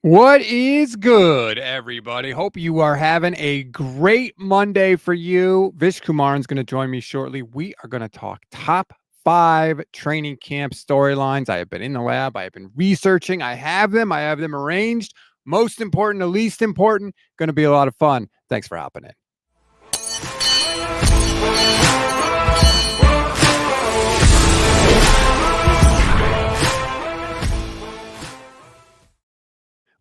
What is good, everybody? Hope you are having a great Monday for you. Vish Kumaran is going to join me shortly. We are going to talk top 5 training camp storylines. I have been in the lab. I have been researching. I have them arranged. Most important to least important. Going to be a lot of fun. Thanks for hopping in.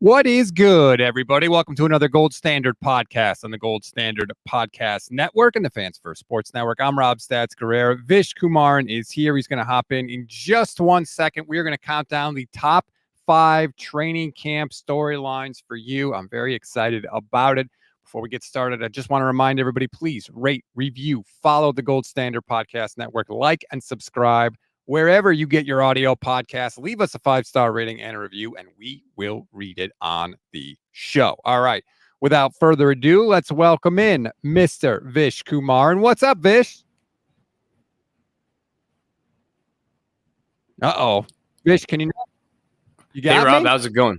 What is good, everybody? Welcome to another Gold Standard podcast on the Gold Standard Podcast Network and the Fans First Sports Network. I'm Rob Stats Guerrera. Vish Kumaran is here. He's going to hop in just 1 second. We are going to count down the top 5 training camp storylines for you. I'm very excited about it. Before we get started, I just want to remind everybody, please rate, review, follow the Gold Standard Podcast Network, like and subscribe. Wherever you get your audio podcast, leave us a 5-star rating and a review, and we will read it on the show. All right. Without further ado, let's welcome in Mr. Vish Kumaran. What's up, Vish? Uh-oh. Vish, can you got Hey, Rob, me? how's it going?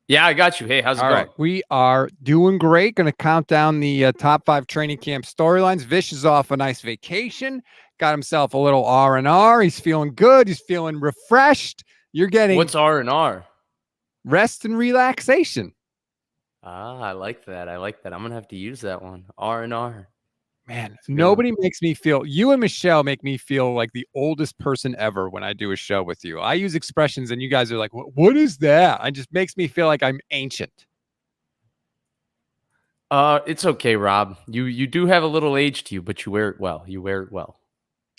Yeah, I got you. Hey, how's it going? All right. We are doing great. Going to count down the top 5 training camp storylines. Vish is off a nice vacation. Got himself a little R&R. He's feeling good. He's feeling refreshed. You're getting What's R&R? Rest and relaxation. I like that. I'm gonna have to use that one. R&R. Man, nobody makes me feel. You and Michelle make me feel like the oldest person ever when I do a show with you. I use expressions, and you guys are like, "What is that?" It just makes me feel like I'm ancient. It's okay, Rob. You do have a little age to you, but you wear it well.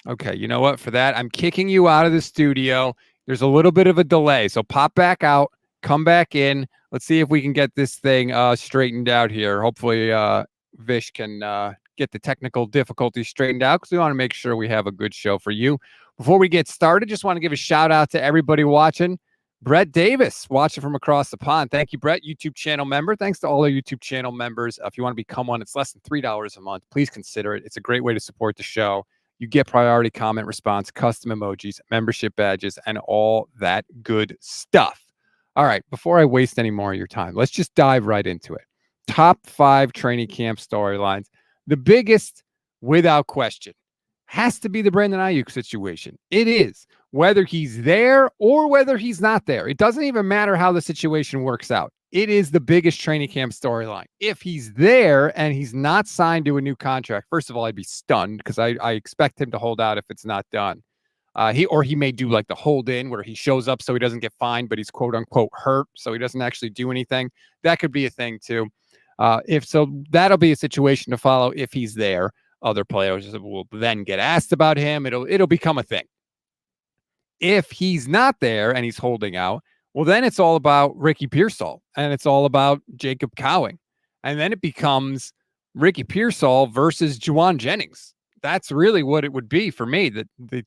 Okay, you know what? For that, I'm kicking you out of the studio. There's a little bit of a delay, so pop back out, come back in. Let's see if we can get this thing straightened out here. Hopefully, Vish can get the technical difficulties straightened out because we want to make sure we have a good show for you. Before we get started, just want to give a shout out to everybody watching. Brett Davis, watching from across the pond. Thank you, Brett, YouTube channel member. Thanks to all our YouTube channel members. If you want to become one, it's less than $3 a month. Please consider it. It's a great way to support the show. You get priority comment response, custom emojis, membership badges, and all that good stuff. All right, before I waste any more of your time, let's just dive right into it. Top 5 training camp storylines. The biggest, without question, has to be the Brandon Aiyuk situation. It is. Whether he's there or whether he's not there. It doesn't even matter how the situation works out. It is the biggest training camp storyline. If he's there and he's not signed to a new contract, first of all, I'd be stunned because I expect him to hold out if it's not done. He may do like the hold in where he shows up so he doesn't get fined, but he's quote unquote hurt, so he doesn't actually do anything. That could be a thing too. If so, that'll be a situation to follow if he's there. Other players will then get asked about him. It'll become a thing. If he's not there and he's holding out, well, then it's all about Ricky Pearsall and it's all about Jacob Cowing. And then it becomes Ricky Pearsall versus Juwan Jennings. That's really what it would be for me, the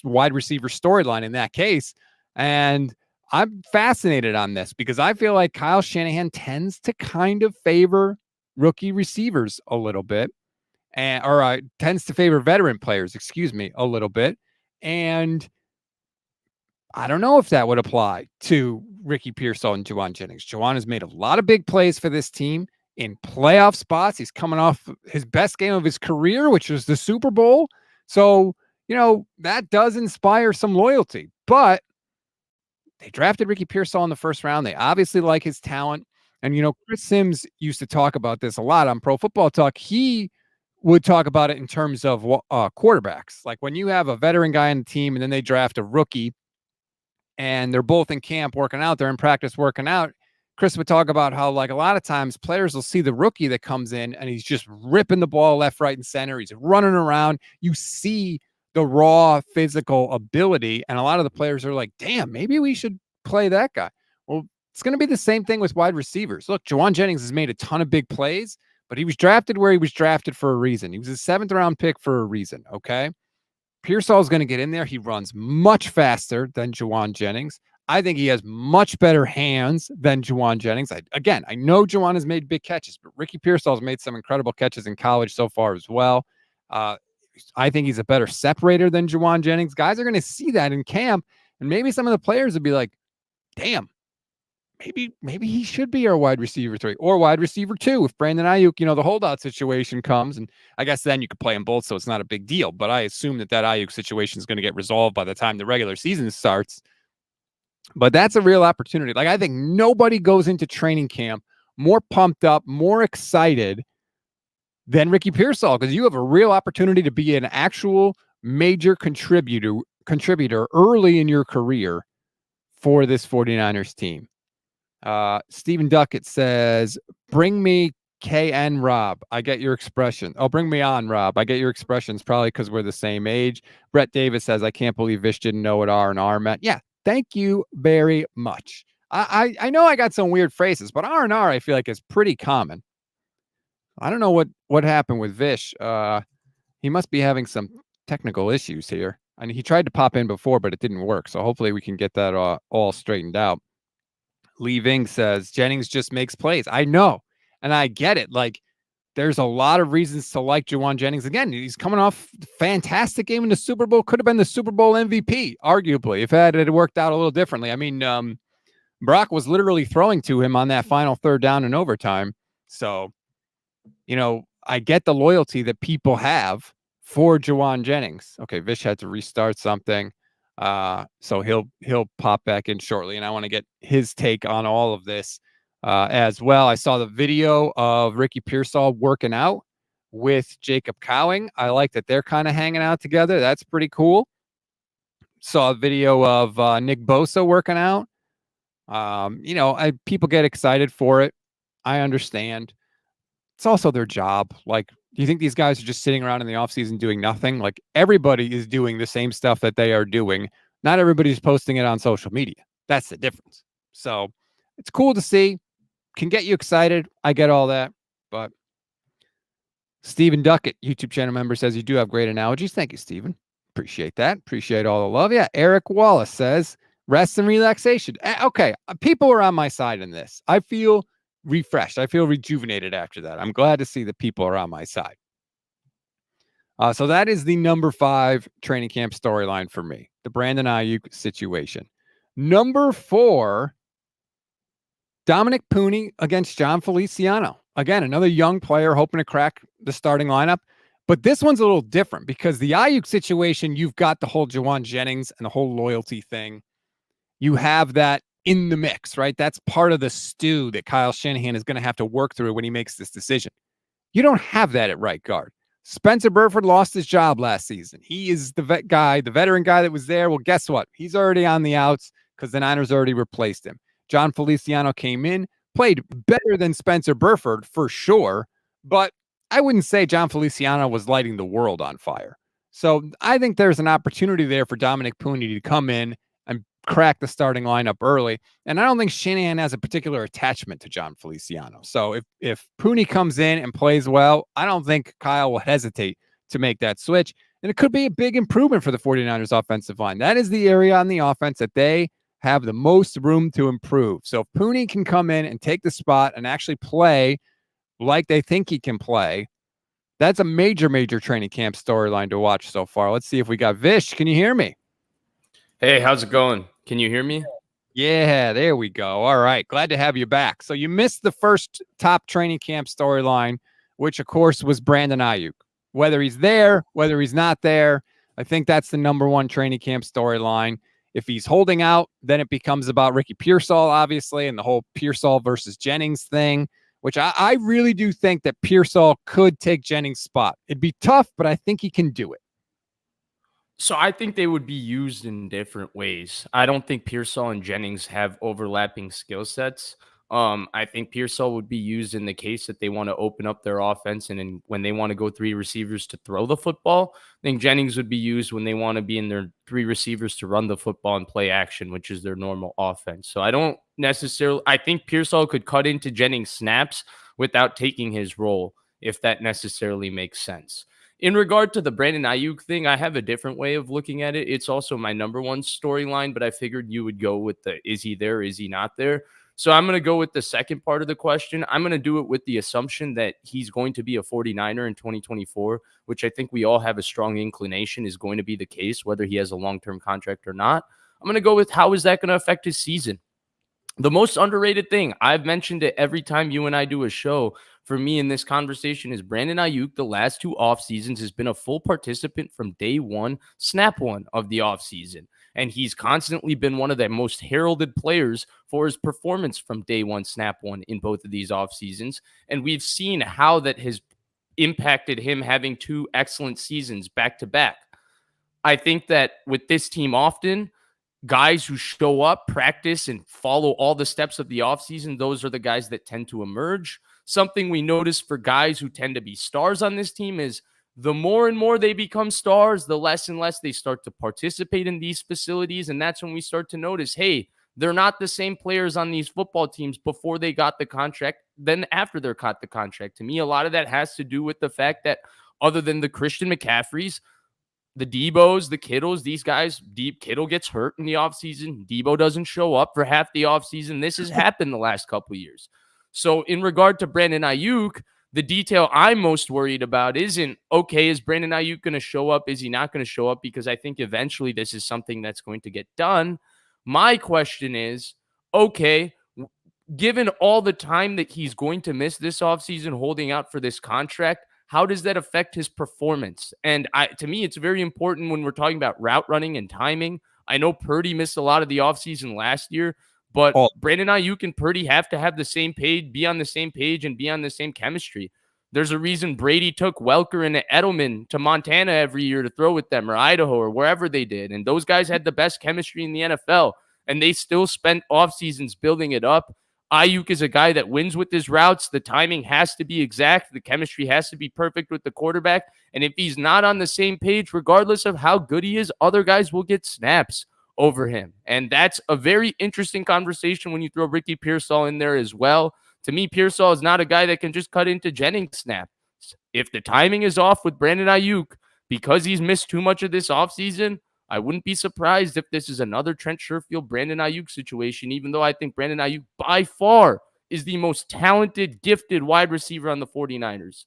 wide receiver storyline in that case. And I'm fascinated on this because I feel like Kyle Shanahan tends to kind of favor rookie receivers a little bit, or tends to favor veteran players, a little bit. And I don't know if that would apply to Ricky Pearsall and Juwan Jennings. Juwan has made a lot of big plays for this team in playoff spots. He's coming off his best game of his career, which was the Super Bowl. So, that does inspire some loyalty. But they drafted Ricky Pearsall in the first round. They obviously like his talent. And, Chris Sims used to talk about this a lot on Pro Football Talk. He would talk about it in terms of quarterbacks. Like when you have a veteran guy on the team and then they draft a rookie and they're both in camp working out, they're in practice working out. Chris would talk about how, like, a lot of times players will see the rookie that comes in and he's just ripping the ball left, right, and center. He's running around. You see the raw physical ability. And a lot of the players are like, damn, maybe we should play that guy. Well, it's going to be the same thing with wide receivers. Look, Juwan Jennings has made a ton of big plays, but he was drafted where he was drafted for a reason. He was a 7th-round pick for a reason, okay? Pearsall is going to get in there. He runs much faster than Juwan Jennings. I think he has much better hands than Juwan Jennings. I know Juwan has made big catches, but Ricky Pearsall has made some incredible catches in college so far as well. I think he's a better separator than Juwan Jennings. Guys are going to see that in camp, and maybe some of the players would be like, damn, maybe he should be our wide receiver 3 or wide receiver 2 if Brandon Aiyuk, the holdout situation comes. And I guess then you could play them both, so it's not a big deal. But I assume that Aiyuk situation is going to get resolved by the time the regular season starts. But that's a real opportunity. Like, I think nobody goes into training camp more pumped up, more excited than Ricky Pearsall, because you have a real opportunity to be an actual major contributor early in your career for this 49ers team. Stephen Duckett says, bring me KN Rob. I get your expression. Oh, bring me on, Rob. I get your expressions, probably because we're the same age. Brett Davis says, I can't believe Vish didn't know what R&R meant. Yeah, thank you very much. I know I got some weird phrases, but R&R I feel like is pretty common. I don't know what happened with Vish. He must be having some technical issues here. I mean, he tried to pop in before, but it didn't work. So hopefully we can get that all straightened out. Lee Ving says, Jennings just makes plays. I know, and I get it. Like, there's a lot of reasons to like Jauan Jennings. Again, he's coming off fantastic game in the Super Bowl. Could have been the Super Bowl MVP, arguably, if it had worked out a little differently. I mean, Brock was literally throwing to him on that final third down in overtime. So, I get the loyalty that people have for Jauan Jennings. Okay, Vish had to restart something. So he'll pop back in shortly, and I want to get his take on all of this as well. I saw the video of Ricky Pearsall working out with Jacob Cowing. I like that they're kind of hanging out together. That's pretty cool. Saw a video of Nick Bosa working out. People get excited for it. I understand. It's also their job. Like, do you think these guys are just sitting around in the offseason doing nothing? Like, everybody is doing the same stuff that they are doing. Not everybody's posting it on social media. That's the difference. So it's cool to see. Can get you excited. I get all that. But Stephen Duckett, YouTube channel member, says you do have great analogies. Thank you, Stephen. Appreciate that. Appreciate all the love. Yeah, Eric Wallace says rest and relaxation. Okay, people are on my side in this. I feel refreshed. I feel rejuvenated after that. I'm glad to see that people are on my side. So that is the number 5 training camp storyline for me, the Brandon Aiyuk situation. Number 4, Dominick Puni against John Feliciano. Again, another young player hoping to crack the starting lineup. But this one's a little different because the Aiyuk situation, you've got the whole Jauan Jennings and the whole loyalty thing. You have that in the mix, right? That's part of the stew that Kyle Shanahan is going to have to work through when he makes this decision. You don't have that at right guard. Spencer Burford lost his job last season. He is the veteran guy that was there. Well, guess what? He's already on the outs because the Niners already replaced him. John Feliciano came in, played better than Spencer Burford for sure, but I wouldn't say John Feliciano was lighting the world on fire. So I think there's an opportunity there for Dominick Puni to come in and crack the starting lineup early. And I don't think Shanahan has a particular attachment to John Feliciano. So if Puni comes in and plays well, I don't think Kyle will hesitate to make that switch. And it could be a big improvement for the 49ers offensive line. That is the area on the offense that they have the most room to improve. So if Puni can come in and take the spot and actually play like they think he can play, that's a major, major training camp storyline to watch so far. Let's see if we got Vish. Can you hear me? Hey, how's it going? Can you hear me? Yeah, there we go. All right. Glad to have you back. So you missed the first top training camp storyline, which, of course, was Brandon Aiyuk. Whether he's there, whether he's not there, I think that's the number 1 training camp storyline. If he's holding out, then it becomes about Ricky Pearsall, obviously, and the whole Pearsall versus Jennings thing, which I really do think that Pearsall could take Jennings' spot. It'd be tough, but I think he can do it. So I think they would be used in different ways. I don't think Pearsall and Jennings have overlapping skill sets. I think Pearsall would be used in the case that they want to open up their offense and when they want to go 3 receivers to throw the football. I think Jennings would be used when they want to be in their 3 receivers to run the football and play action, which is their normal offense. So I think Pearsall could cut into Jennings' snaps without taking his role, if that necessarily makes sense. In regard to the Brandon Aiyuk thing, I have a different way of looking at it. It's also my number 1 storyline, but I figured you would go with the is he there, is he not there? So I'm going to go with the second part of the question. I'm going to do it with the assumption that he's going to be a 49er in 2024, which I think we all have a strong inclination is going to be the case, whether he has a long-term contract or not. I'm going to go with how is that going to affect his season? The most underrated thing, I've mentioned it every time you and I do a show, for me in this conversation, is Brandon Aiyuk the last 2 off seasons has been a full participant from day one, snap one of the off season. And he's constantly been one of the most heralded players for his performance from day one, snap one in both of these off seasons. And we've seen how that has impacted him having 2 excellent seasons back to back. I think that with this team often, guys who show up, practice, and follow all the steps of the offseason, those are the guys that tend to emerge. Something we notice for guys who tend to be stars on this team is the more and more they become stars, the less and less they start to participate in these facilities. And that's when we start to notice, hey, they're not the same players on these football teams before they got the contract than after they got the contract. To me, a lot of that has to do with the fact that other than the Christian McCaffreys, the Debos, the Kittles, these guys, Kittle gets hurt in the offseason. Debo doesn't show up for half the offseason. This has happened the last couple of years. So in regard to Brandon Aiyuk, the detail I'm most worried about isn't, okay, is Brandon Aiyuk going to show up? Is he not going to show up? Because I think eventually this is something that's going to get done. My question is, okay, given all the time that he's going to miss this offseason holding out for this contract, how does that affect his performance? And to me, it's very important when we're talking about route running and timing. I know Purdy missed a lot of the offseason last year, but Brandon Aiyuk and Purdy have to have the same page, be on the same page, and be on the same chemistry. There's a reason Brady took Welker and Edelman to Montana every year to throw with them, or Idaho, or wherever they did. And those guys had the best chemistry in the NFL, and they still spent off seasons building it up. Aiyuk is a guy that wins with his routes. The timing has to be exact. The chemistry has to be perfect with the quarterback. And if he's not on the same page, regardless of how good he is, other guys will get snaps over him. And that's a very interesting conversation when you throw Ricky Pearsall in there as well. To me, Pearsall is not a guy that can just cut into Jennings' snaps. If the timing is off with Brandon Aiyuk because he's missed too much of this offseason, I wouldn't be surprised if this is another Trent Sherfield, Brandon Aiyuk situation, even though I think Brandon Aiyuk by far is the most talented, gifted wide receiver on the 49ers.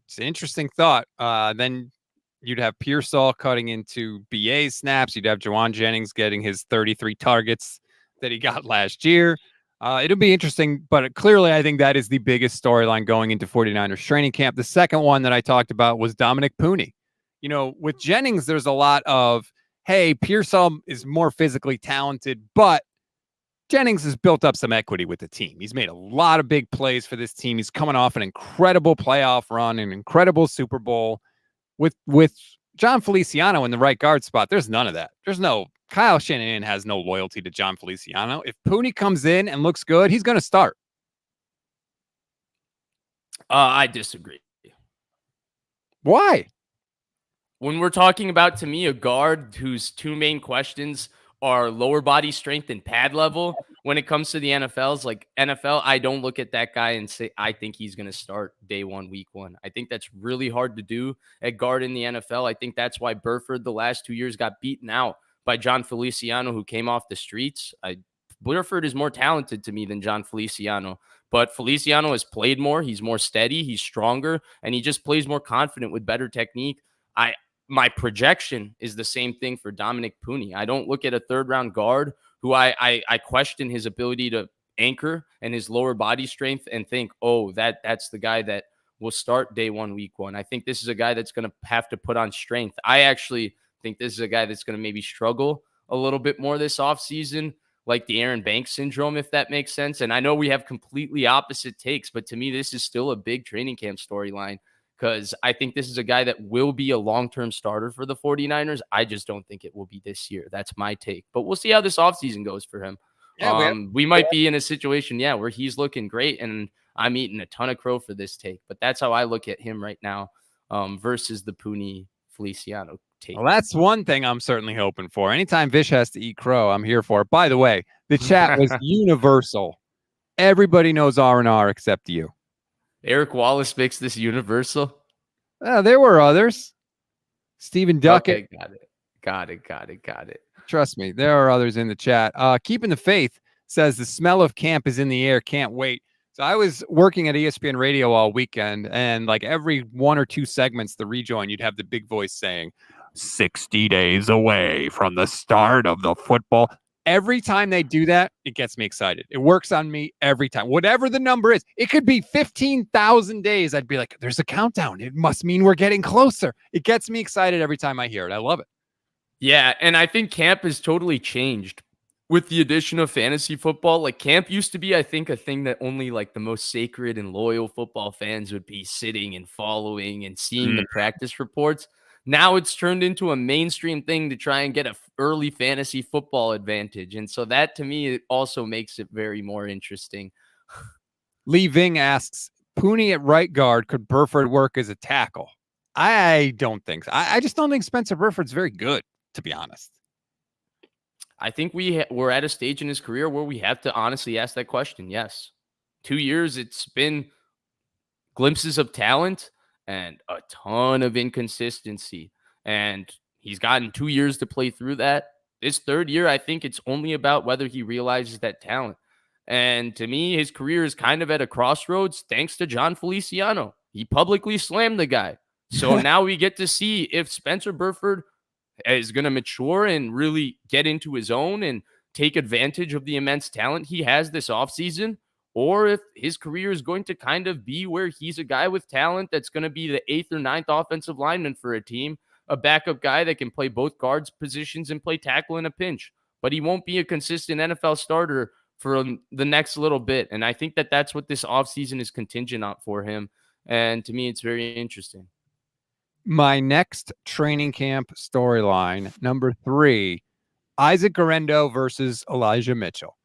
It's an interesting thought. Then you'd have Pearsall cutting into BA's snaps. You'd have Jawan Jennings getting his 33 targets that he got last year. It'll be interesting, but clearly I think that is the biggest storyline going into 49ers training camp. The second one that I talked about was Dominick Puni. You know, with Jennings, there's a lot of, hey, Pearsall is more physically talented, but Jennings has built up some equity with the team. He's made a lot of big plays for this team. He's coming off an incredible playoff run, an incredible Super Bowl. With John Feliciano in the right guard spot, there's none of that. Kyle Shanahan has no loyalty to John Feliciano. If Puni comes in and looks good, he's going to start. I disagree. Why? When we're talking about, to me, a guard whose 2 main questions are lower body strength and pad level, when it comes to the NFL's like NFL, I don't look at that guy and say, I think he's going to start day 1, week 1. I think that's really hard to do at guard in the NFL. I think that's why Burford the last 2 years got beaten out by John Feliciano, who came off the streets. Burford is more talented to me than John Feliciano, but Feliciano has played more. He's more steady. He's stronger, and he just plays more confident with better technique. My projection is the same thing for Dominick Puni. I don't look at a 3rd-round guard who I question his ability to anchor and his lower body strength and think, oh, that's the guy that will start day 1, week 1. I think this is a guy that's going to have to put on strength. I actually think this is a guy that's going to maybe struggle a little bit more this offseason, like the Aaron Banks syndrome, if that makes sense. And I know we have completely opposite takes, but to me, this is still a big training camp storyline, because I think this is a guy that will be a long-term starter for the 49ers. I just don't think it will be this year. That's my take. But we'll see how this offseason goes for him. Yeah, we might be in a situation, where he's looking great, and I'm eating a ton of crow for this take. But that's how I look at him right now versus the Puni Feliciano take. Well, that's one thing I'm certainly hoping for. Anytime Vish has to eat crow, I'm here for it. By the way, the chat was universal. Everybody knows R&R except you. Eric Wallace makes this universal. There were others. Stephen Duckett. Okay, got it. Trust me, there are others in the chat. Keeping the Faith says the smell of camp is in the air. Can't wait. So I was working at ESPN Radio all weekend, and like every 1 or 2 segments, the rejoin, you'd have the big voice saying, 60 days away from the start of the football. Every time they do that, it gets me excited. It works on me every time. Whatever the number is, it could be 15,000 days. I'd be like, there's a countdown. It must mean we're getting closer. It gets me excited every time I hear it. I love it. Yeah, and I think camp has totally changed with the addition of fantasy football. Like camp used to be, I think, a thing that only like the most sacred and loyal football fans would be sitting and following and seeing the practice reports. Now it's turned into a mainstream thing to try and get an early fantasy football advantage. And so that to me, it also makes it very more interesting. Lee Ving asks, Puni at right guard, could Burford work as a tackle? I don't think so. I just don't think Spencer Burford's very good, to be honest. I think we're at a stage in his career where we have to honestly ask that question. Yes. 2 years, it's been glimpses of talent and a ton of inconsistency. And he's gotten 2 years to play through that. This third year, I think it's only about whether he realizes that talent. And to me, his career is kind of at a crossroads thanks to John Feliciano. He publicly slammed the guy. So now we get to see if Spencer Burford is going to mature and really get into his own and take advantage of the immense talent he has this offseason, or if his career is going to kind of be where he's a guy with talent that's going to be the 8th or 9th offensive lineman for a team, a backup guy that can play both guards positions and play tackle in a pinch, but he won't be a consistent NFL starter for the next little bit. And I think that that's what this offseason is contingent on for him. And to me, it's very interesting. My next training camp storyline, number 3, Isaac Guerendo versus Elijah Mitchell.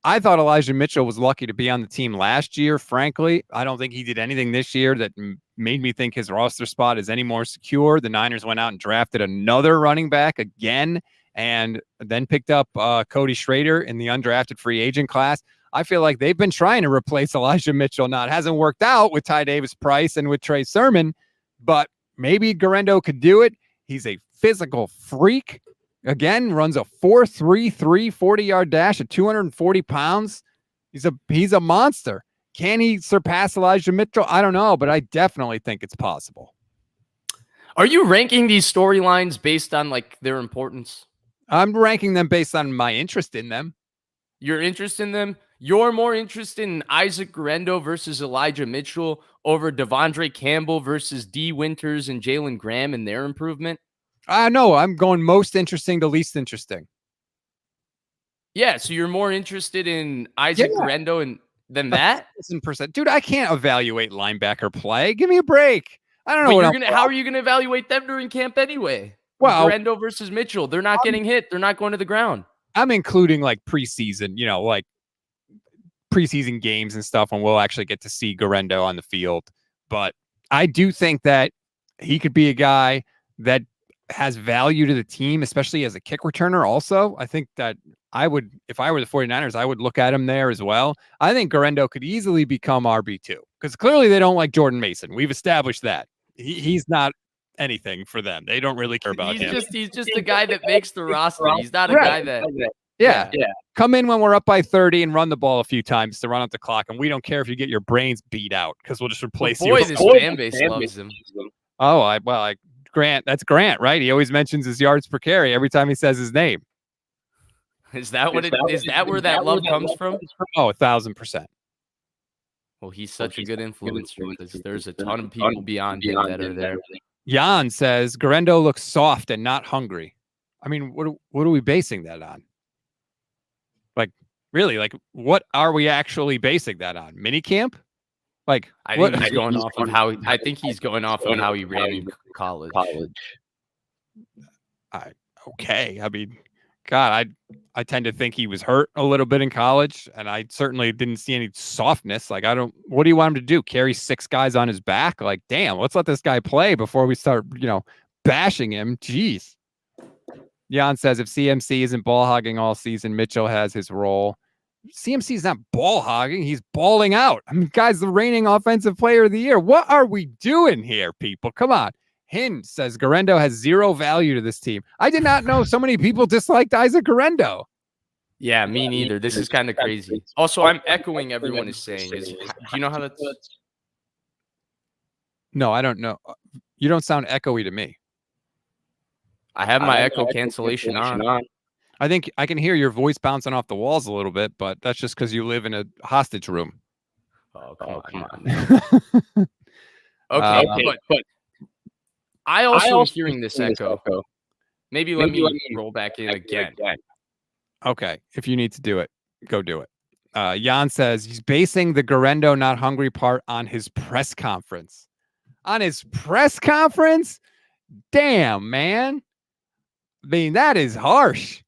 I thought Elijah Mitchell was lucky to be on the team last year. Frankly, I don't think he did anything this year that made me think his roster spot is any more secure. The Niners went out and drafted another running back again and then picked up Cody Schrader in the undrafted free agent class. I feel like they've been trying to replace Elijah Mitchell. Now, it hasn't worked out with Ty Davis-Price and with Trey Sermon, but maybe Guerendo could do it. He's a physical freak. Again, runs a 4.33 40-yard dash at 240 pounds. He's a monster. Can he surpass Elijah Mitchell? I don't know, but I definitely think it's possible. Are you ranking these storylines based on like their importance? I'm ranking them based on my interest in them. Your interest in them? You're more interested in Isaac Guerendo versus Elijah Mitchell over Devondre Campbell versus D. Winters and Jalen Graham and their improvement? No, I'm going most interesting to least interesting. Yeah, so you're more interested in Isaac Guerendo than that? 1,000%. Dude, I can't evaluate linebacker play. Give me a break. I don't know how are you going to evaluate them during camp anyway? Well, Guerendo versus Mitchell, they're not getting hit. They're not going to the ground. I'm including like preseason, like preseason games and stuff when we'll actually get to see Guerendo on the field. But I do think that he could be a guy that has value to the team, especially as a kick returner. Also, I think that if I were the 49ers, I would look at him there as well. I think Guerendo could easily become RB2 because clearly they don't like Jordan Mason. We've established that he's not anything for them. They don't really care about him. He's just a guy that makes the roster. He's not a guy that. Yeah. Come in when we're up by 30 and run the ball a few times to run out the clock. And we don't care if you get your brains beat out because we'll just replace you. This fan base loves him. Oh, Grant. That's Grant, right? He always mentions his yards per carry every time he says his name. Is that where that love comes from? Oh, 1,000%. Well, he's such a good influencer because there's a ton of people beyond him that are there. Jan says Guerendo looks soft and not hungry. I mean, what are we basing that on? Like, really? Like, what are we actually basing that on? Minicamp? Like, I think he's going off of how he ran in college. Okay. I mean, God, I tend to think he was hurt a little bit in college, and I certainly didn't see any softness. Like, what do you want him to do? Carry 6 guys on his back? Like, damn, let's let this guy play before we start, bashing him. Jeez. Jan says if CMC isn't ball hogging all season, Mitchell has his role. CMC's not ball hogging. He's balling out. I mean, guy's the reigning offensive player of the year. What are we doing here, people? Come on. Hin says Guerendo has 0 value to this team. I did not know so many people disliked Isaac Guerendo. Yeah, me neither. This is kind of crazy. Also, I'm echoing everyone is saying. Do you know how that's? No, I don't know. You don't sound echoey to me. I have my echo cancellation on. I think I can hear your voice bouncing off the walls a little bit, but that's just because you live in a hostage room. Oh, come on. Okay, but I also am hearing this echo. Maybe let me roll back in again. Okay, if you need to do it, go do it. Jan says he's basing the Guerendo not hungry part on his press conference. On his press conference? Damn, man. I mean, that is harsh.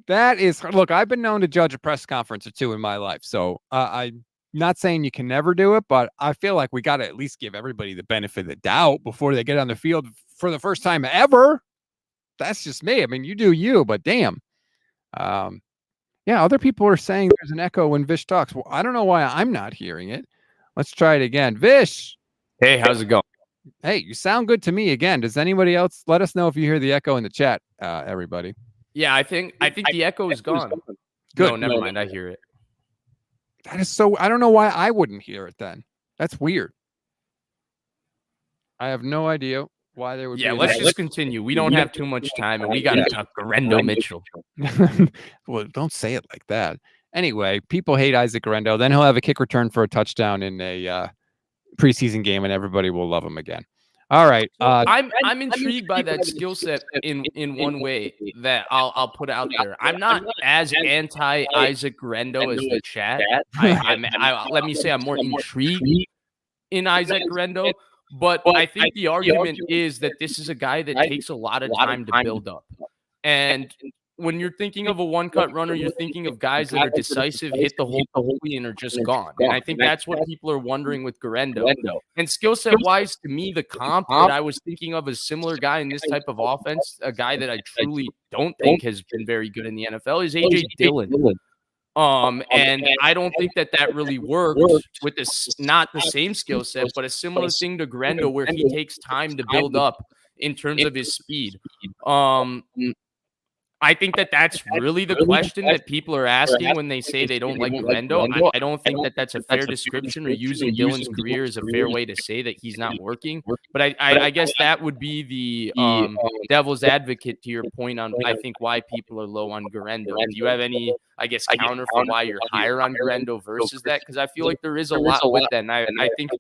That is, look, I've been known to judge a press conference or two in my life. So I'm not saying you can never do it, but I feel like we got to at least give everybody the benefit of the doubt before they get on the field for the first time ever. That's just me. I mean, you do you, but damn. Yeah, other people are saying there's an echo when Vish talks. Well, I don't know why I'm not hearing it. Let's try it again. Vish. Hey, how's it going? Hey, you sound good to me again. Does anybody else let us know if you hear the echo in the chat, everybody? Yeah, I think the echo is gone. Good. No, never mind. I hear it. That is so, I don't know why I wouldn't hear it then. That's weird. I have no idea why there would be. Yeah, let's just continue. We don't have too much time, and we got to talk Guerendo Mitchell. Well, don't say it like that. Anyway, people hate Isaac Guerendo. Then he'll have a kick return for a touchdown in a preseason game, and everybody will love him again. All right. I'm intrigued by that skill set in one way that I'll put out there. I'm not as anti Isaac Guerendo as the chat. Let me say I'm more intrigued in Isaac Guerendo. But I think the argument is that this is a guy that takes a lot of time to build up. And when you're thinking of a one-cut runner, you're thinking of guys that are decisive, hit the hole quickly, and are just gone. And I think that's what people are wondering with Guerendo. And skill set-wise, to me, the comp that I was thinking of a similar guy in this type of offense, a guy that I truly don't think has been very good in the NFL, is A.J. Dillon. And I don't think that really works with this, not the same skill set, but a similar thing to Guerendo where he takes time to build up in terms of his speed. I think that that's really the question that people are asking when they say they don't like Guerendo. I don't think that that's a fair description, or using Dillon's career as a fair way to say that he's not working. But I guess that would be the devil's advocate to your point on, I think, why people are low on Guerendo. Do you have any, I guess, counter for why you're higher on Guerendo versus that? Because I feel like there is a lot with that. And I think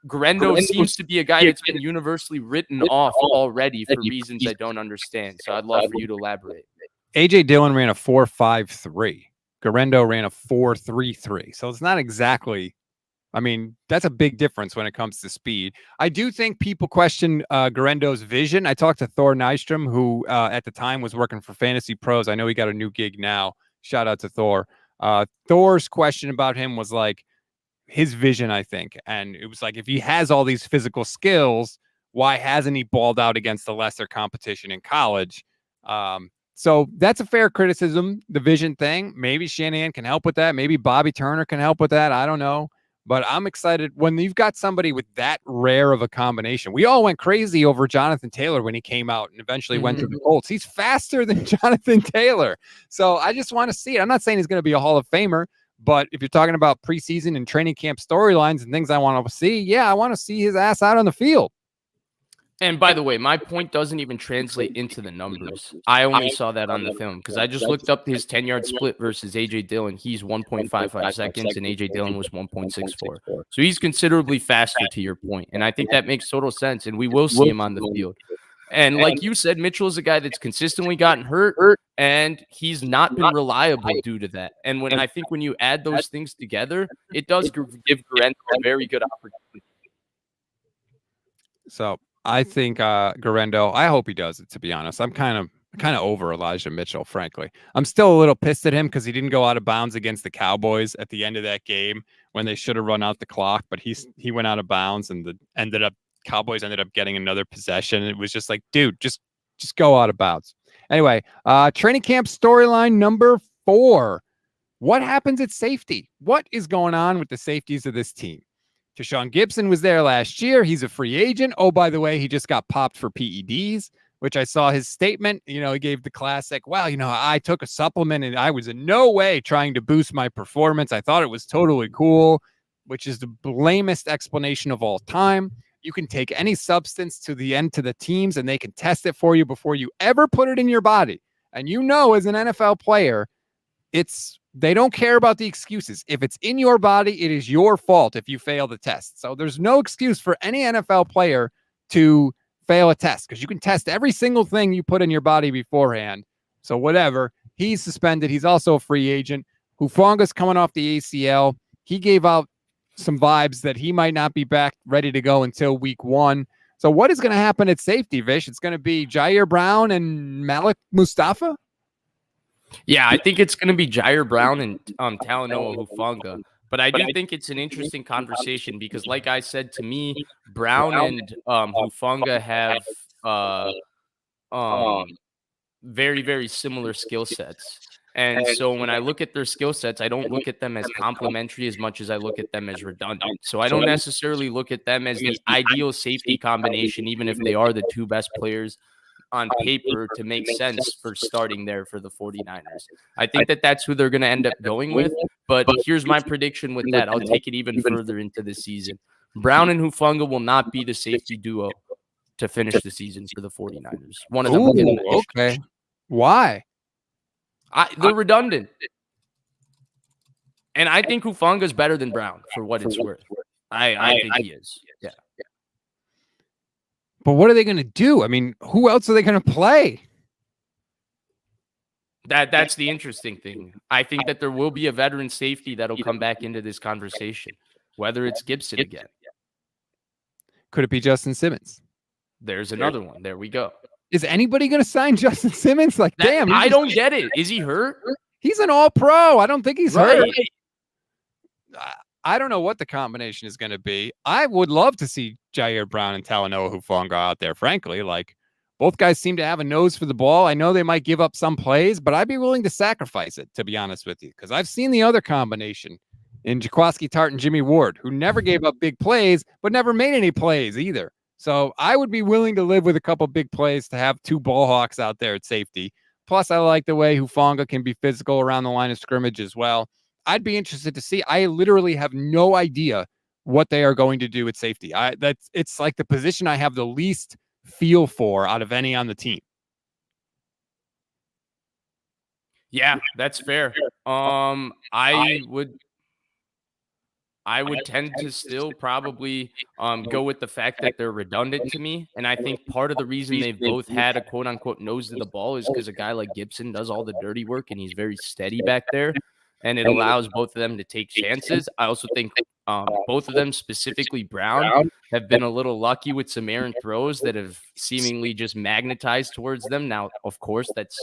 Guerendo seems to be a guy that's been universally written off already for reasons I don't understand. So I'd love for you to elaborate. A.J. Dillon ran a 4.53. Guerendo ran a 4.33. So it's not exactly, I mean, that's a big difference when it comes to speed. I do think people question Guerendo's vision. I talked to Thor Nystrom, who at the time was working for Fantasy Pros. I know he got a new gig now. Shout out to Thor. Thor's question about him was like his vision, I think. And it was like, if he has all these physical skills, why hasn't he balled out against the lesser competition in college? So that's a fair criticism, the vision thing. Maybe Shanahan can help with that. Maybe Bobby Turner can help with that. I don't know. But I'm excited when you've got somebody with that rare of a combination. We all went crazy over Jonathan Taylor when he came out and eventually went to the Colts. He's faster than Jonathan Taylor. So I just want to see it. I'm not saying he's going to be a Hall of Famer, but if you're talking about preseason and training camp storylines and things I want to see, yeah, I want to see his ass out on the field. And by the way, my point doesn't even translate into the numbers. I only saw that on the film because I just looked up his 10-yard split versus A.J. Dillon. He's 1.55 seconds, and A.J. Dillon was 1.64. So he's considerably faster, to your point. And I think that makes total sense, and we will see him on the field. And like you said, Mitchell is a guy that's consistently gotten hurt, and he's not been reliable due to that. And I think when you add those things together, it does give Guerendo a very good opportunity. So I think Guerendo, I hope he does it, to be honest. I'm kind of over Elijah Mitchell, frankly. I'm still a little pissed at him because he didn't go out of bounds against the Cowboys at the end of that game when they should have run out the clock, but he went out of bounds, and Cowboys ended up getting another possession. It was just like, dude, just go out of bounds. Anyway, training camp storyline number 4. What happens at safety? What is going on with the safeties of this team? Tashawn Gibson was there last year. He's a free agent. Oh, by the way, he just got popped for PEDs, which I saw his statement. He gave the classic, well, I took a supplement and I was in no way trying to boost my performance. I thought it was totally cool, which is the lamest explanation of all time. You can take any substance to the teams and they can test it for you before you ever put it in your body. And as an NFL player, they don't care about the excuses. If it's in your body, it is your fault if you fail the test. So there's no excuse for any NFL player to fail a test because you can test every single thing you put in your body beforehand. So whatever. He's suspended. He's also a free agent. Hufanga's coming off the ACL. He gave out some vibes that he might not be back ready to go until week 1. So what is going to happen at safety, Vish? It's going to be Jair Brown and Malik Mustafa? Yeah, I think it's going to be Jair Brown and Talanoa Hufanga. But I do think it's an interesting conversation because, like I said, to me, Brown and Hufanga have very, very similar skill sets. And so when I look at their skill sets, I don't look at them as complementary as much as I look at them as redundant. So I don't necessarily look at them as the ideal safety combination, even if they are the two best players on paper to make sense for starting there for the 49ers. I think that's who they're going to end up going with. But here's my prediction with that. I'll take it even further into the season. Brown and Hufanga will not be the safety duo to finish the season for the 49ers. One of them will get an issue. Okay. Why? They're redundant. And I think Hufanga is better than Brown for what it's worth. I think he is. Yeah. But what are they going to do? I mean, who else are they going to play? That's the interesting thing. I think that there will be a veteran safety that'll come back into this conversation, whether it's Gibson again. Could it be Justin Simmons? There's another one. There we go. Is anybody going to sign Justin Simmons? Damn. I don't get it. Is he hurt? He's an all-pro. I don't think he's hurt. I don't know what the combination is going to be. I would love to see Jair Brown and Talanoa Hufanga out there, frankly. Both guys seem to have a nose for the ball. I know they might give up some plays, but I'd be willing to sacrifice it, to be honest with you, because I've seen the other combination in Jaquiski Tart and Jimmy Ward, who never gave up big plays, but never made any plays either. So I would be willing to live with a couple big plays to have two ball hawks out there at safety. Plus, I like the way Hufanga can be physical around the line of scrimmage as well. I'd be interested to see. I literally have no idea what they are going to do at safety. It's like the position I have the least feel for out of any on the team. Yeah, that's fair. I would tend to still probably go with the fact that they're redundant to me. And I think part of the reason they've both had a quote unquote nose to the ball is because a guy like Gibson does all the dirty work and he's very steady back there. And it allows both of them to take chances. I also think both of them, specifically Brown, have been a little lucky with some errant throws that have seemingly just magnetized towards them. Now, of course, that's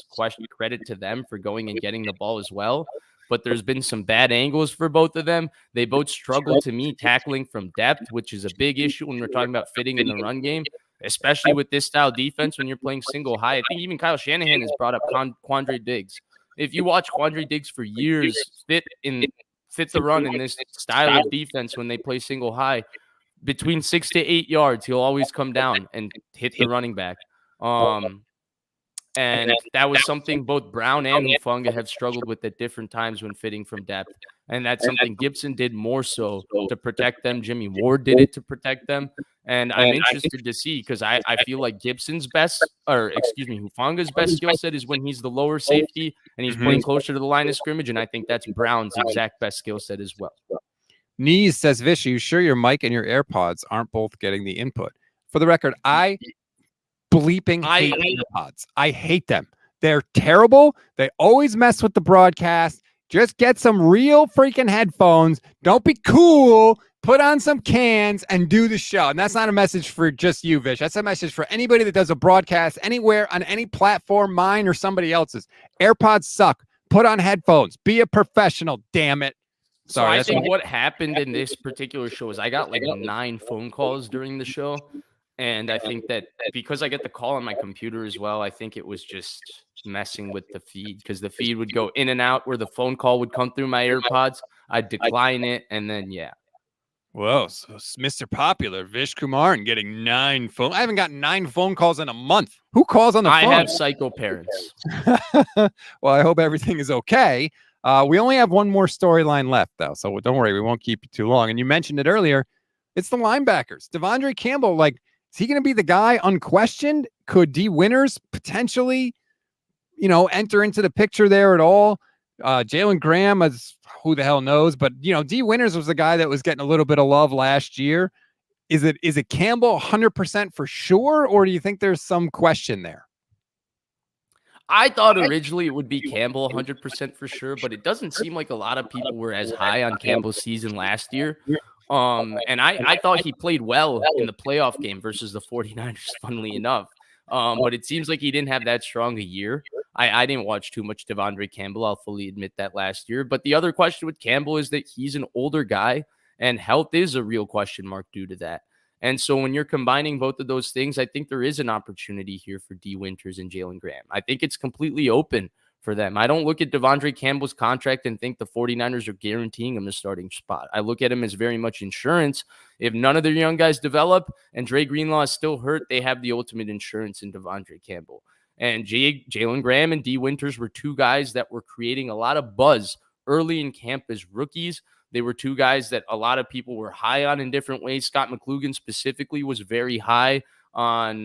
credit to them for going and getting the ball as well. But there's been some bad angles for both of them. They both struggle to me tackling from depth, which is a big issue when we're talking about fitting in the run game, especially with this style defense when you're playing single high. I think even Kyle Shanahan has brought up Quandre Diggs. If you watch Quandre Diggs for years fit the run in this style of defense when they play single high, between 6 to 8 yards, he'll always come down and hit the running back. And that was something both Brown and Hufanga have struggled with at different times when fitting from depth. And that's something Gibson did more so to protect them. Jimmy Ward did it to protect them. And I'm interested to see because I feel like Hufanga's best skill set is when he's the lower safety and he's playing closer to the line of scrimmage. And I think that's Brown's exact best skill set as well. Knees says, Vish, are you sure your mic and your AirPods aren't both getting the input? For the record, I hate AirPods. I hate them. They're terrible. They always mess with the broadcast. Just get some real freaking headphones. Don't be cool. Put on some cans and do the show. And that's not a message for just you, Vish. That's a message for anybody that does a broadcast anywhere on any platform, mine or somebody else's. AirPods suck. Put on headphones. Be a professional, damn it. Sorry, so I think what happened in this particular show is I got like 9 phone calls during the show. And I think that because I get the call on my computer as well, I think it was just messing with the feed because the feed would go in and out where the phone call would come through my AirPods. I'd decline it. And then, yeah. Whoa. So Mr. Popular, Vish Kumaran getting 9 phone. I haven't gotten 9 phone calls in a month. Who calls on the phone? I have psycho parents. Well, I hope everything is okay. We only have one more storyline left, though. So don't worry. We won't keep you too long. And you mentioned it earlier. It's the linebackers. Devondre Campbell, is he going to be the guy unquestioned? Could D. Winters potentially, enter into the picture there at all? Jalen Graham is who the hell knows, but D Winters was the guy that was getting a little bit of love last year. Is it Campbell 100% for sure, or do you think there's some question there? I thought originally it would be Campbell 100% for sure, but it doesn't seem like a lot of people were as high on Campbell's season last year. And I thought he played well in the playoff game versus the 49ers, funnily enough. But it seems like he didn't have that strong a year. I didn't watch too much Devondre Campbell. I'll fully admit that last year. But the other question with Campbell is that he's an older guy, and health is a real question mark due to that. And so when you're combining both of those things, I think there is an opportunity here for D. Winters and Jalen Graham. I think it's completely open for them. I don't look at Devondre Campbell's contract and think the 49ers are guaranteeing him a starting spot. I look at him as very much insurance. If none of their young guys develop and Dre Greenlaw is still hurt, they have the ultimate insurance in Devondre Campbell. And Jalen Graham and D. Winters were two guys that were creating a lot of buzz early in camp as rookies. They were two guys that a lot of people were high on in different ways. Scott McClugan specifically was very high on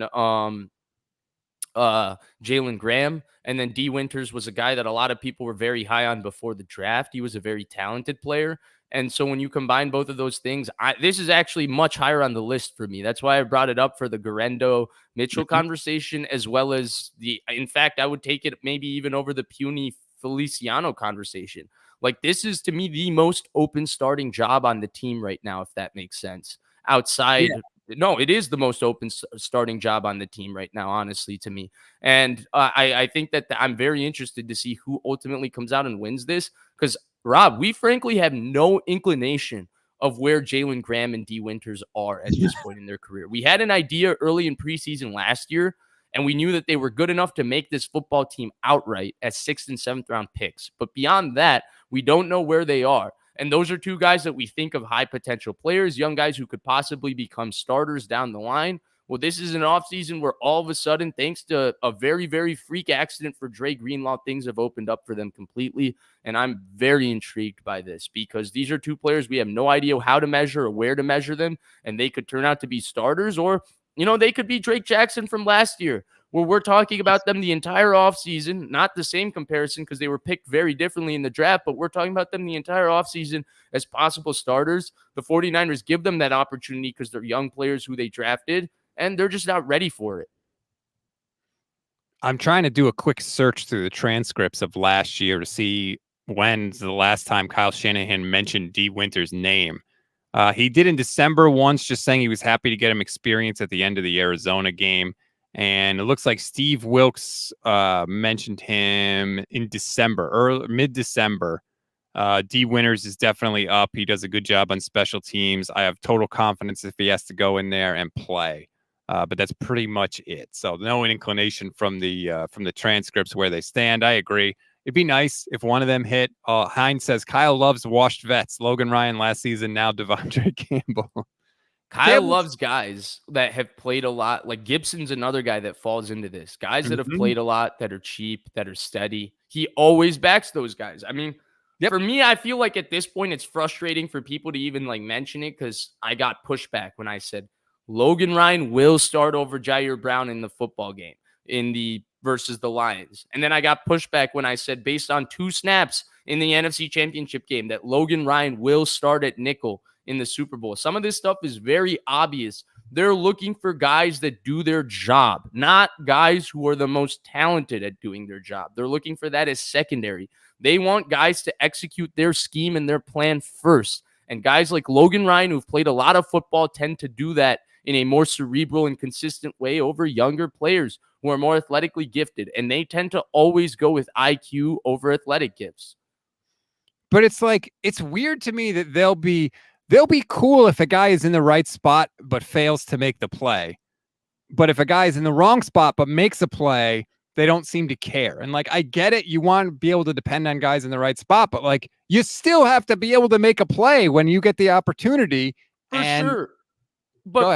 Jalen Graham. And then D. Winters was a guy that a lot of people were very high on before the draft. He was a very talented player. And so when you combine both of those things, this is actually much higher on the list for me. That's why I brought it up for the Guerendo Mitchell conversation, as well as in fact, I would take it maybe even over the Puni Feliciano conversation. Like, this is to me the most open starting job on the team right now, if that makes sense. Outside, no, it is the most open starting job on the team right now, honestly, to me. And I think that I'm very interested to see who ultimately comes out and wins this, because Rob, we frankly have no inclination of where Jalen Graham and D. Winters are at this point in their career. We had an idea early in preseason last year, and we knew that they were good enough to make this football team outright as 6th and 7th round picks. But beyond that, we don't know where they are. And those are two guys that we think of high potential players, young guys who could possibly become starters down the line. Well, this is an offseason where all of a sudden, thanks to a very, very freak accident for Dre Greenlaw, things have opened up for them completely. And I'm very intrigued by this, because these are two players we have no idea how to measure or where to measure them. And they could turn out to be starters, or they could be Drake Jackson from last year, where we're talking about them the entire offseason. Not the same comparison because they were picked very differently in the draft, but we're talking about them the entire offseason as possible starters. The 49ers give them that opportunity because they're young players who they drafted, and they're just not ready for it. I'm trying to do a quick search through the transcripts of last year to see when's the last time Kyle Shanahan mentioned D. Winters' name. He did in December once, just saying he was happy to get him experience at the end of the Arizona game. And it looks like Steve Wilkes mentioned him in December, mid-December. D. Winters is definitely up. He does a good job on special teams. I have total confidence if he has to go in there and play. But that's pretty much it. So no inclination from the transcripts where they stand. I agree. It'd be nice if one of them hit. Hines says Kyle loves washed vets. Logan Ryan last season, now Devondre Campbell. Kyle loves guys that have played a lot. Like Gibson's another guy that falls into this. Guys that have played a lot, that are cheap, that are steady. He always backs those guys. I mean, for me, I feel like at this point it's frustrating for people to even mention it, because I got pushback when I said Logan Ryan will start over Jair Brown in the football game versus the Lions. And then I got pushback when I said, based on 2 snaps in the NFC Championship game, that Logan Ryan will start at nickel in the Super Bowl. Some of this stuff is very obvious. They're looking for guys that do their job, not guys who are the most talented at doing their job. They're looking for that as secondary. They want guys to execute their scheme and their plan first. And guys like Logan Ryan, who've played a lot of football, tend to do that in a more cerebral and consistent way over younger players who are more athletically gifted. And they tend to always go with IQ over athletic gifts. But it's weird to me that they'll be cool if a guy is in the right spot but fails to make the play. But if a guy is in the wrong spot but makes a play, they don't seem to care. And I get it. You want to be able to depend on guys in the right spot, but you still have to be able to make a play when you get the opportunity. For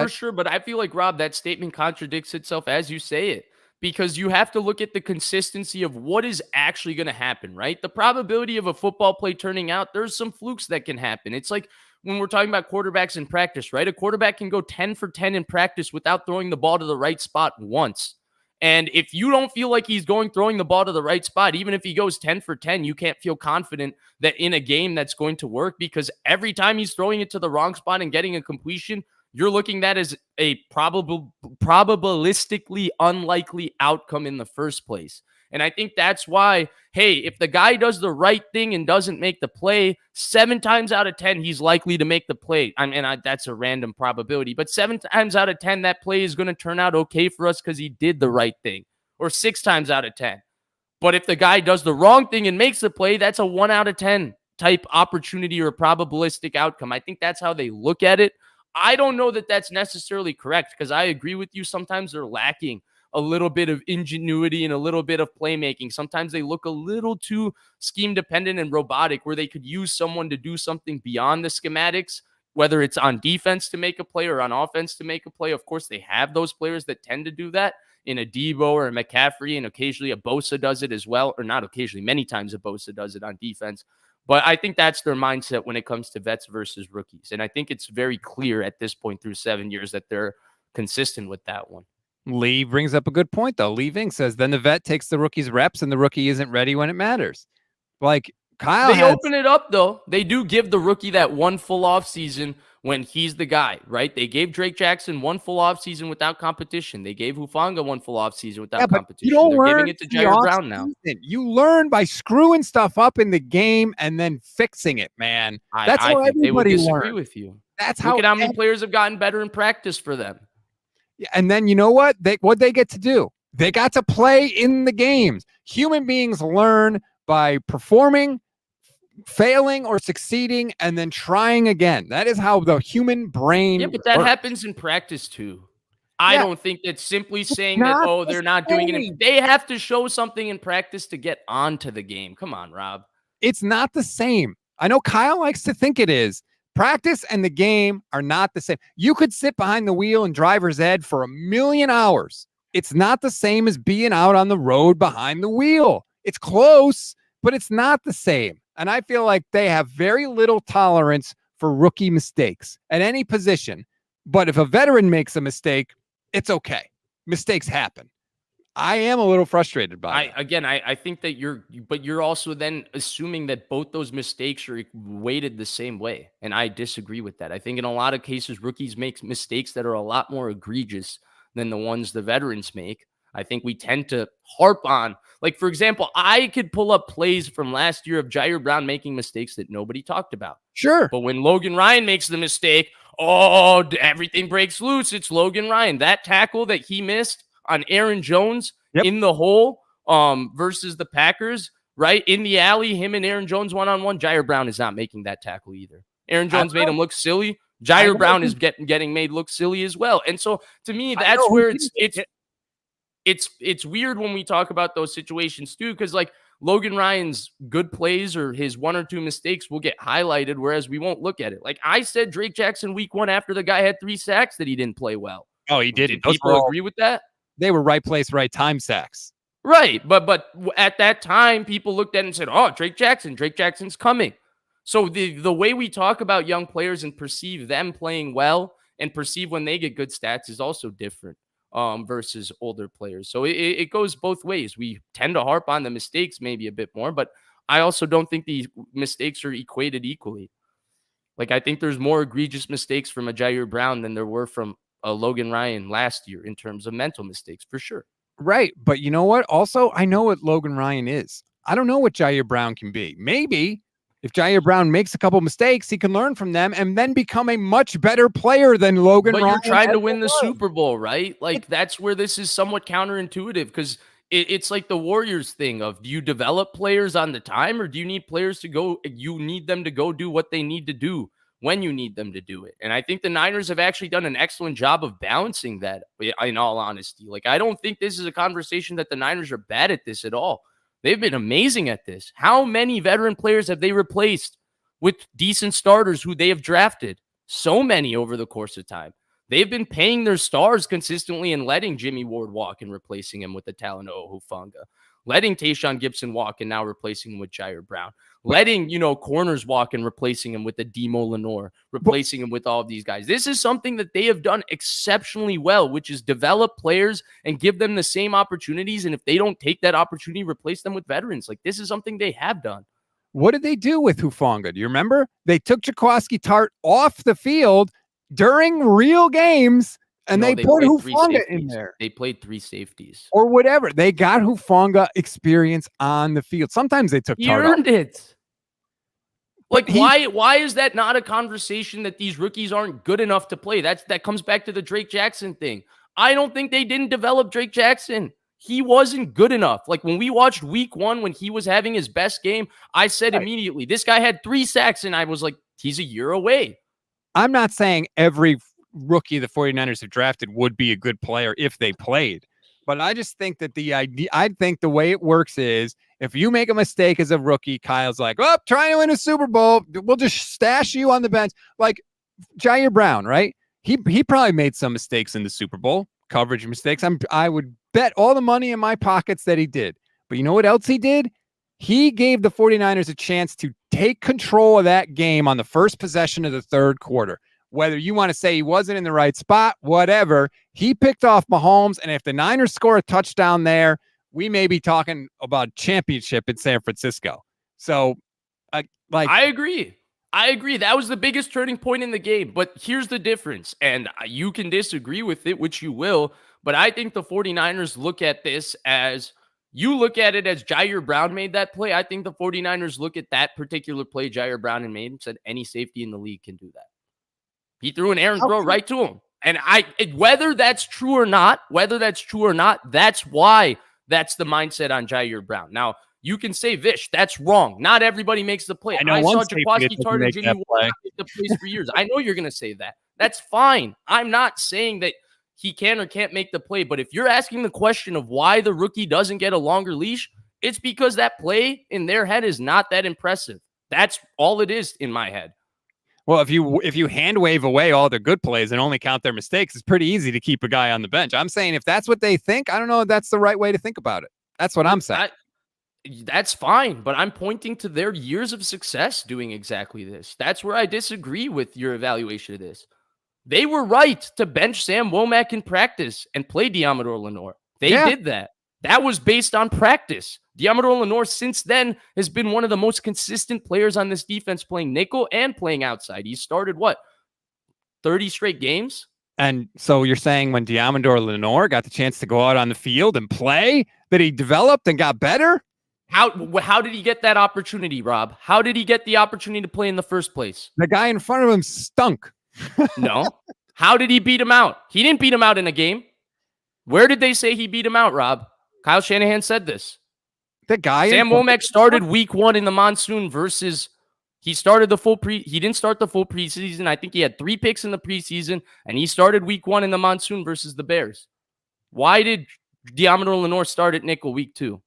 sure. But I feel like, Rob, that statement contradicts itself as you say it, because you have to look at the consistency of what is actually going to happen, right? The probability of a football play turning out, there's some flukes that can happen. It's like when we're talking about quarterbacks in practice, right? A quarterback can go 10 for 10 in practice without throwing the ball to the right spot once. And if you don't feel like he's throwing the ball to the right spot, even if he goes 10 for 10, you can't feel confident that in a game that's going to work, because every time he's throwing it to the wrong spot and getting a completion, you're looking at that as a probabilistically unlikely outcome in the first place. And I think that's why, hey, if the guy does the right thing and doesn't make the play, 7 times out of 10, he's likely to make the play. That's a random probability, but 7 times out of 10, that play is going to turn out okay for us because he did the right thing, or 6 times out of 10. But if the guy does the wrong thing and makes the play, that's a 1 out of 10 type opportunity or probabilistic outcome. I think that's how they look at it. I don't know that that's necessarily correct, because I agree with you. Sometimes they're lacking a little bit of ingenuity and a little bit of playmaking. Sometimes they look a little too scheme dependent and robotic, where they could use someone to do something beyond the schematics, whether it's on defense to make a play or on offense to make a play. Of course, they have those players that tend to do that in a Debo or a McCaffrey, and occasionally a Bosa does it as well, or not occasionally, many times a Bosa does it on defense. But I think that's their mindset when it comes to vets versus rookies. And I think it's very clear at this point through 7 years that they're consistent with that one. Lee brings up a good point, though. Lee Vink says, then the vet takes the rookie's reps and the rookie isn't ready when it matters. Like Kyle open it up, though. They do give the rookie that one full off season when he's the guy, right? They gave Drake Jackson one full off season without competition. They gave Hufanga one full off season without competition. They're giving it to Jair Brown now. You learn by screwing stuff up in the game and then fixing it, man. That's how everybody learns. They would disagree with you. That's Look at how many players have gotten better in practice for them. And then you know what? What they get to do? They got to play in the games. Human beings learn by performing, failing, or succeeding, and then trying again. That is how the human brain but that happens in practice too. I don't think that simply saying that, they're not doing it. They have to show something in practice to get onto the game. Come on, Rob. It's not the same. I know Kyle likes to think it is. Practice and the game are not the same. You could sit behind the wheel in driver's ed for 1,000,000 hours. It's not the same as being out on the road behind the wheel. It's close, but it's not the same. And I feel like they have very little tolerance for rookie mistakes at any position. But if a veteran makes a mistake, it's okay. Mistakes happen. I am a little frustrated by it. Again, I think that you're also then assuming that both those mistakes are weighted the same way. And I disagree with that. I think in a lot of cases, rookies make mistakes that are a lot more egregious than the ones the veterans make. I think we tend to harp on, like, for example, I could pull up plays from last year of Jair Brown making mistakes that nobody talked about. Sure. But when Logan Ryan makes the mistake, everything breaks loose. It's Logan Ryan. That tackle that he missed on Aaron Jones in the hole versus the Packers, right? In the alley, him and Aaron Jones one-on-one. Jair Brown is not making that tackle either. Aaron Jones made him look silly. Jair Brown is getting made look silly as well. And so to me, that's where it's weird when we talk about those situations too, because like Logan Ryan's good plays or his 1 or 2 mistakes will get highlighted, whereas we won't look at it. Like I said, Drake Jackson week 1 after the guy had 3 sacks that he didn't play well. Oh, he didn't. Did people agree with that? They were right place, right time sacks. Right. But at that time, people looked at it and said, Drake Jackson's coming. So the way we talk about young players and perceive them playing well and perceive when they get good stats is also different versus older players. So it goes both ways. We tend to harp on the mistakes maybe a bit more, but I also don't think the mistakes are equated equally. Like I think there's more egregious mistakes from a Jair Brown than there were from a Logan Ryan last year in terms of mental mistakes, for sure. Right. But you know what? Also, I know what Logan Ryan is. I don't know what Jair Brown can be. Maybe if Jair Brown makes a couple mistakes, he can learn from them and then become a much better player than Logan Ryan. But you're trying to win the Super Bowl, right? Like that's where this is somewhat counterintuitive, because it's like the Warriors thing of, do you develop players on the time, or do you need players to go, you need them to go do what they need to do when you need them to do it? And I think the Niners have actually done an excellent job of balancing that, in all honesty. Like, I don't think this is a conversation that the Niners are bad at this at all. They've been amazing at this. How many veteran players have they replaced with decent starters who they have drafted? So many over the course of time. They've been paying their stars consistently and letting Jimmy Ward walk and replacing him with the Talanoa Hufanga. letting Tayshaun Gibson walk and now replacing him with Jair Brown, letting, corners walk and replacing him with the Demo Lenore, replacing him with all of these guys. This is something that they have done exceptionally well, which is develop players and give them the same opportunities. And if they don't take that opportunity, replace them with veterans. Like, this is something they have done. What did they do with Hufanga? Do you remember? They took Jaquiski Tart off the field during real games, and they put Hufanga in there. They played 3 safeties. Or whatever. They got Hufanga experience on the field. Sometimes they took Tart off. He earned it. Like, why is that not a conversation that these rookies aren't good enough to play? That comes back to the Drake Jackson thing. I don't think they didn't develop Drake Jackson. He wasn't good enough. Like, when we watched week 1, when he was having his best game, I said immediately, this guy had 3 sacks, and I was like, he's a year away. I'm not saying every rookie the 49ers have drafted would be a good player if they played, but I just think that I think the way it works is if you make a mistake as a rookie, Kyle's like, oh, trying to win a Super Bowl, we'll just stash you on the bench. Like Jair Brown, right? He probably made some mistakes in the Super Bowl, coverage mistakes. I would bet all the money in my pockets that he did. But you know what else he did? He gave the 49ers a chance to take control of that game on the first possession of the third quarter. Whether you want to say he wasn't in the right spot, whatever, he picked off Mahomes. And if the Niners score a touchdown there, we may be talking about championship in San Francisco. So, I agree. That was the biggest turning point in the game. But here's the difference. And you can disagree with it, which you will. But I think the 49ers look at this as, you look at it as Jair Brown made that play. I think the 49ers look at that particular play Jair Brown made and said any safety in the league can do that. He threw an errant throw right to him. And whether that's true or not, that's why that's the mindset on Jair Brown. Now, you can say, Vish, that's wrong. Not everybody makes the play. I saw Jaquiski Tart and Jimmy Ward make the plays for years. I know you're going to say that. That's fine. I'm not saying that he can or can't make the play. But if you're asking the question of why the rookie doesn't get a longer leash, it's because that play in their head is not that impressive. That's all it is in my head. Well, if you hand wave away all the good plays and only count their mistakes, it's pretty easy to keep a guy on the bench. I'm saying if that's what they think, I don't know if that's the right way to think about it. That's what I'm saying. That's fine, but I'm pointing to their years of success doing exactly this. That's where I disagree with your evaluation of this. They were right to bench Sam Womack in practice and play Diamador Lenore. They did that. That was based on practice. Diamador Lenore since then has been one of the most consistent players on this defense, playing nickel and playing outside. He started 30 straight games? And so you're saying when Diamador Lenore got the chance to go out on the field and play, that he developed and got better? How did he get that opportunity, Rob? How did he get the opportunity to play in the first place? The guy in front of him stunk. No. How did he beat him out? He didn't beat him out in a game. Where did they say he beat him out, Rob? Kyle Shanahan said this. The guy Sam Womack started week 1 in the monsoon versus he started he didn't start the full preseason. I think he had 3 picks in the preseason, and he started week 1 in the monsoon versus the Bears. Why did Diamador Lenore start at nickel week 2?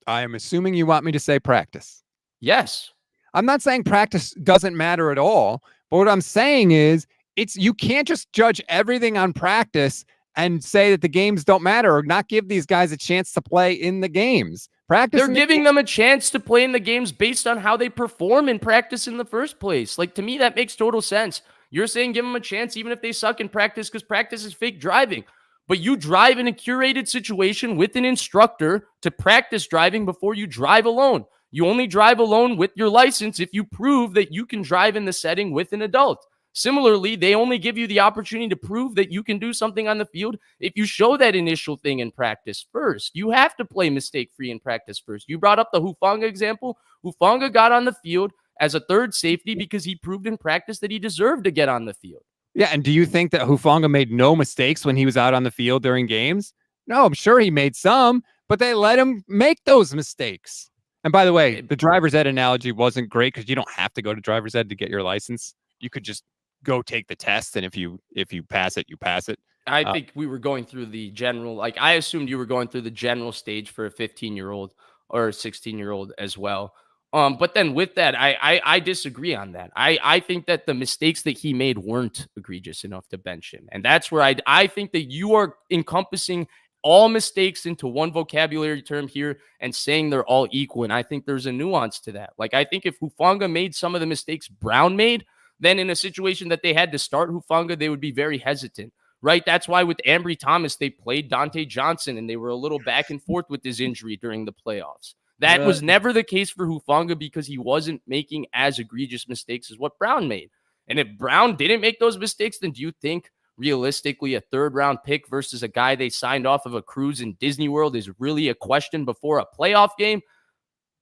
I am assuming you want me to say practice. Yes. I'm not saying practice doesn't matter at all, but what I'm saying is you can't just judge everything on practice and say that the games don't matter or not give these guys a chance to play in the games. They're giving them a chance to play in the games based on how they perform in practice in the first place. Like, to me, that makes total sense. You're saying give them a chance even if they suck in practice because practice is fake driving. But you drive in a curated situation with an instructor to practice driving before you drive alone. You only drive alone with your license if you prove that you can drive in the setting with an adult. Similarly, they only give you the opportunity to prove that you can do something on the field if you show that initial thing in practice first. You have to play mistake-free in practice first. You brought up the Hufanga example. Hufanga got on the field as a third safety because he proved in practice that he deserved to get on the field. Yeah, and do you think that Hufanga made no mistakes when he was out on the field during games? No, I'm sure he made some, but they let him make those mistakes. And by the way, the driver's ed analogy wasn't great because you don't have to go to driver's ed to get your license. You could just go take the test, and if you pass it, you pass it. I think we were going through the general, I assumed you were going through the general stage for a 15-year-old or a 16-year-old as well. But then with that, I disagree on that. I think that the mistakes that he made weren't egregious enough to bench him. And that's where I think that you are encompassing all mistakes into one vocabulary term here and saying they're all equal. And I think there's a nuance to that. Like, I think if Hufanga made some of the mistakes Brown made, then in a situation that they had to start Hufanga, they would be very hesitant, right? That's why with Ambry Thomas, they played Dante Johnson, and they were a little back and forth with his injury during the playoffs. That was never the case for Hufanga because he wasn't making as egregious mistakes as what Brown made. And if Brown didn't make those mistakes, then do you think realistically a third-round pick versus a guy they signed off of a cruise in Disney World is really a question before a playoff game?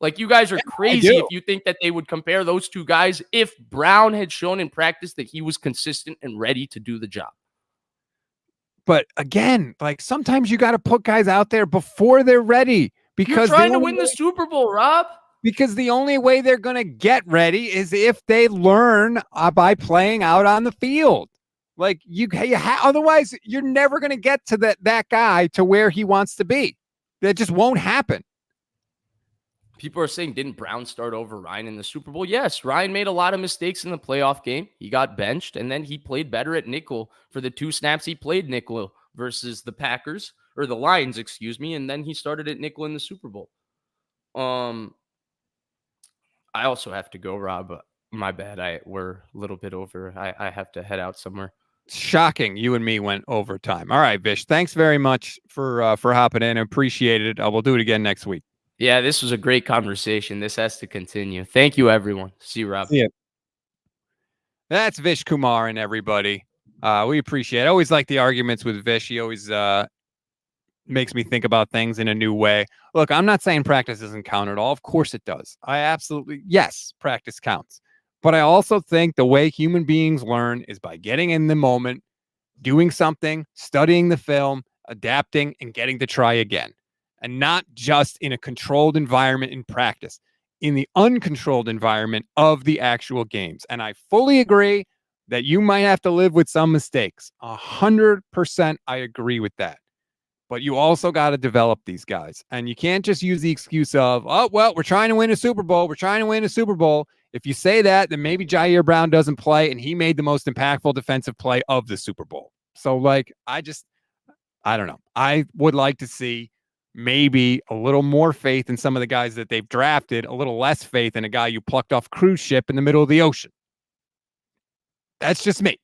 Like, you guys are crazy if you think that they would compare those two guys if Brown had shown in practice that he was consistent and ready to do the job. But again, like, sometimes you got to put guys out there before they're ready, because you're trying to win the Super Bowl, Rob. Because the only way they're going to get ready is if they learn by playing out on the field. Like, otherwise you're never going to get to that guy to where he wants to be. That just won't happen. People are saying, didn't Brown start over Ryan in the Super Bowl? Yes, Ryan made a lot of mistakes in the playoff game. He got benched, and then he played better at nickel for the 2 snaps he played nickel versus the Packers, or the Lions, excuse me, and then he started at nickel in the Super Bowl. I also have to go, Rob. My bad. We're a little bit over. I have to head out somewhere. Shocking. You and me went overtime. All right, Vish. Thanks very much for hopping in. I appreciate it. We'll do it again next week. Yeah, this was a great conversation. This has to continue. Thank you, everyone. See you, Rob. Yeah. That's Vish Kumaran, everybody. We appreciate it. I always like the arguments with Vish. He always makes me think about things in a new way. Look, I'm not saying practice doesn't count at all. Of course it does. Yes, practice counts. But I also think the way human beings learn is by getting in the moment, doing something, studying the film, adapting, and getting to try again. And not just in a controlled environment in practice, in the uncontrolled environment of the actual games. And I fully agree that you might have to live with some mistakes. 100% I agree with that. But you also got to develop these guys. And you can't just use the excuse of, oh, well, we're trying to win a Super Bowl. We're trying to win a Super Bowl. If you say that, then maybe Jair Brown doesn't play, and he made the most impactful defensive play of the Super Bowl. So, like, I don't know. I would like to see maybe a little more faith in some of the guys that they've drafted, a little less faith in a guy you plucked off cruise ship in the middle of the ocean. That's just me.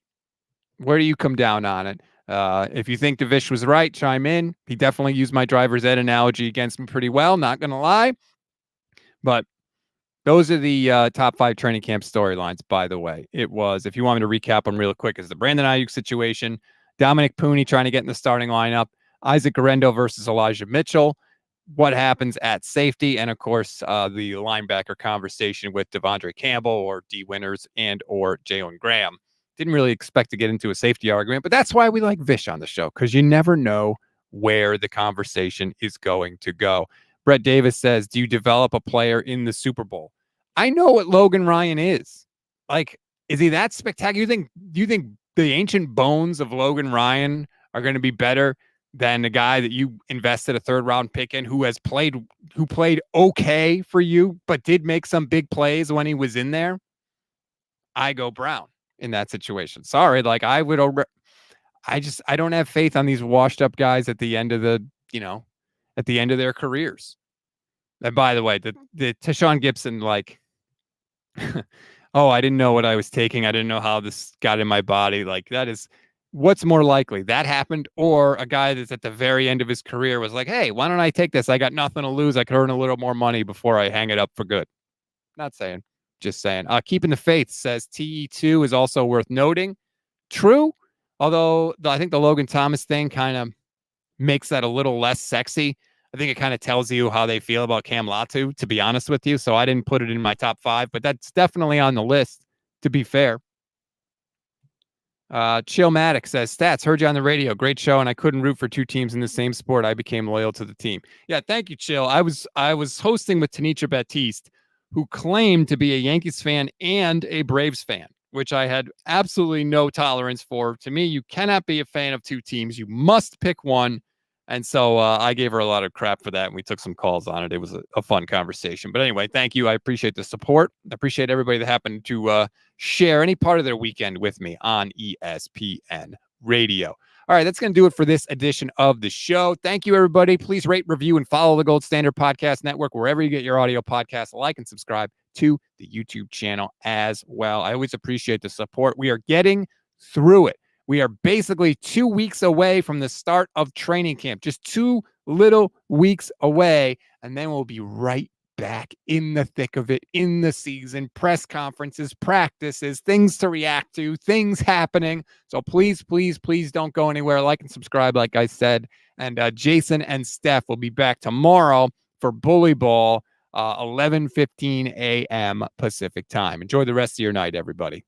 Where do you come down on it? If you think Vish was right, chime in. He definitely used my driver's ed analogy against me pretty well, not going to lie. But those are the top 5 training camp storylines, by the way. It was, if you want me to recap them real quick, is the Brandon Aiyuk situation, Dominick Puni trying to get in the starting lineup, Isaac Guerendo versus Elijah Mitchell, what happens at safety, and, of course, the linebacker conversation with Devondre Campbell or D. Winters and or Jalen Graham. Didn't really expect to get into a safety argument, but that's why we like Vish on the show, because you never know where the conversation is going to go. Brett Davis says, do you develop a player in the Super Bowl? I know what Logan Ryan is. Like, is he that spectacular? Do you think the ancient bones of Logan Ryan are going to be better than the guy that you invested a 3rd-round pick in who played okay for you, but did make some big plays when he was in there? I go Brown in that situation. Sorry, like, I don't have faith on these washed up guys at the end of at the end of their careers. And by the way, the Tashawn Gibson, like, oh, I didn't know what I was taking. I didn't know how this got in my body. Like, that is what's more likely, that happened, or a guy that's at the very end of his career was like, hey, why don't I take this? I got nothing to lose. I could earn a little more money before I hang it up for good. Not saying. Just saying. Keeping the Faith says TE2 is also worth noting. True, although I think the Logan Thomas thing kind of makes that a little less sexy. I think it kind of tells you how they feel about Cam Latu, to be honest with you. So I didn't put it in my top 5, but that's definitely on the list, to be fair. Chillmatic says, stats, heard you on the radio. Great show, and I couldn't root for 2 teams in the same sport. I became loyal to the team. Yeah, thank you, Chill. I was hosting with Tanisha Baptiste, who claimed to be a Yankees fan and a Braves fan, which I had absolutely no tolerance for. To me, you cannot be a fan of 2 teams. You must pick one. And so I gave her a lot of crap for that, and we took some calls on it. It was a fun conversation. But anyway, thank you. I appreciate the support. I appreciate everybody that happened to share any part of their weekend with me on ESPN Radio. All right, that's going to do it for this edition of the show. Thank you, everybody. Please rate, review, and follow the Gold Standard Podcast Network wherever you get your audio podcasts. Like and subscribe to the YouTube channel as well. I always appreciate the support. We are getting through it. We are basically 2 weeks away from the start of training camp, just 2 little weeks away, and then we'll be right back in the thick of it, in the season, press conferences, practices, things to react to, things happening. So please, please, please don't go anywhere. Like and subscribe, like I said. And Jason and Steph will be back tomorrow for Bully Ball, 11:15 a.m. Pacific time. Enjoy the rest of your night, everybody.